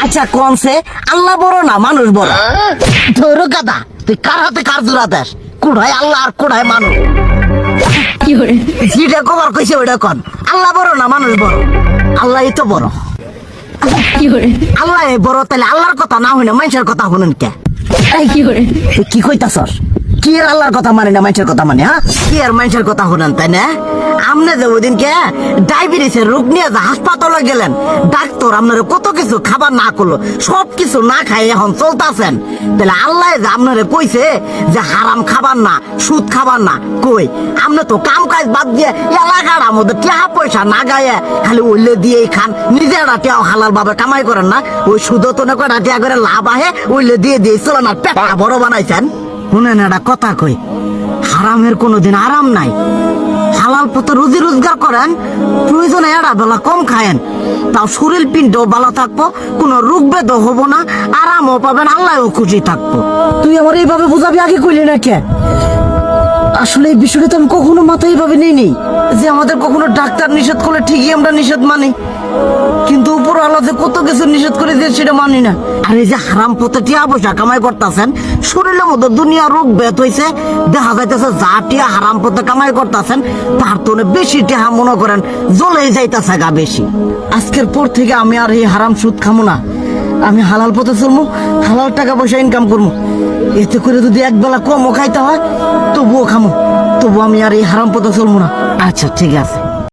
আচ্ছা কনসে আল্লাহ বড় না মানুষ বড়? ধরো গাদা, তুই কার হাতে কার জোড়া দেশ? কুড়ায় আল্লাহ আর কুড়ায় মানুষ। যেটা কবার কইছে ওইটা কন। আল্লাহ বড় না মানুষ বড়? আল্লাহ তো বড়। আল্লাহ বড়, তাহলে আল্লাহর কথা না হই না মানুষের কথা শুনেন কে? কি কইতাছস? কি আর আল্লাহর কথা মানে না মানুষের কথা মানে? হ্যাঁ, কি আর মানুষের কথা শুনেন তাই না? আমনে যে ওই দিনকে ডায়াবেটিসের রোগ নিয়ে যে হাসপাতালে গেলেন, ডাক্তার আপনার কত কিছু খাবার না করলো, সব কিছু না খাই এখন চলতেছেন। তাহলে আল্লাহ যে আপনারে কইছে যে হারাম খাবার না, সুদ খাবার না, কই আপনি তো কাম কাজ বাদ দিয়ে এলাকার আমাদের টাকা পয়সা না গায়ে খালি ওইলে দিয়েই খান। নিজেরা টেও হালাল ভাবে কামাই করেন না, ওই সুদ তো না কয়টা টিয়া করে লাভ আহে ওইলে দিয়ে দিয়ে চলেন আর পেটা বড় বানাইছেন। শুনেন একটা কথা কই, হারামের কোনোদিন আরাম নাই। হালাল পথে রুজি রোজগার করেন, প্রয়োজনে এড়া বেলা কম খায়েন, তাও শরীর পিণ্ডও ভালো থাকবো, কোনো রোগ বেদও হবো না, আরামও পাবেন, আল্লাহও খুশি থাকবো। তুই আমার এইভাবে বুঝাবি আগে কইলি না কে? আসলে এই বিষয়টা তো আমি কখনো মাথায় এইভাবে নেই যে আমাদের কখনো ডাক্তার নিষেধ করলে ঠিকই আমরা নিষেধ মানি, কিন্তু উপর আল্লাহ যে কত কিছু নিষেধ করে দিয়ে সেটা মানি না। আর এই যে হারাম পথে টিয়া পয়সা কামাই করতেছেন, শরীরের মধ্যে দুনিয়া রোগ বেত হয়েছে, দেখা যাইতেছে যা টিয়া হারাম পথে কামাই করতেছেন তার তো বেশি টিয়া মনে করেন জ্বলে যাইতেছে গা বেশি। আজকের পর থেকে আমি আর এই হারাম সুদ খামো না, আমি হালাল পথে চলবো, হালাল টাকা পয়সা ইনকাম করবো। এতে করে যদি একবেলা কমও খাইতে হয় তবুও খামো, তবু আমি আর এই হারাম পথে চলবো না। আচ্ছা ঠিক আছে।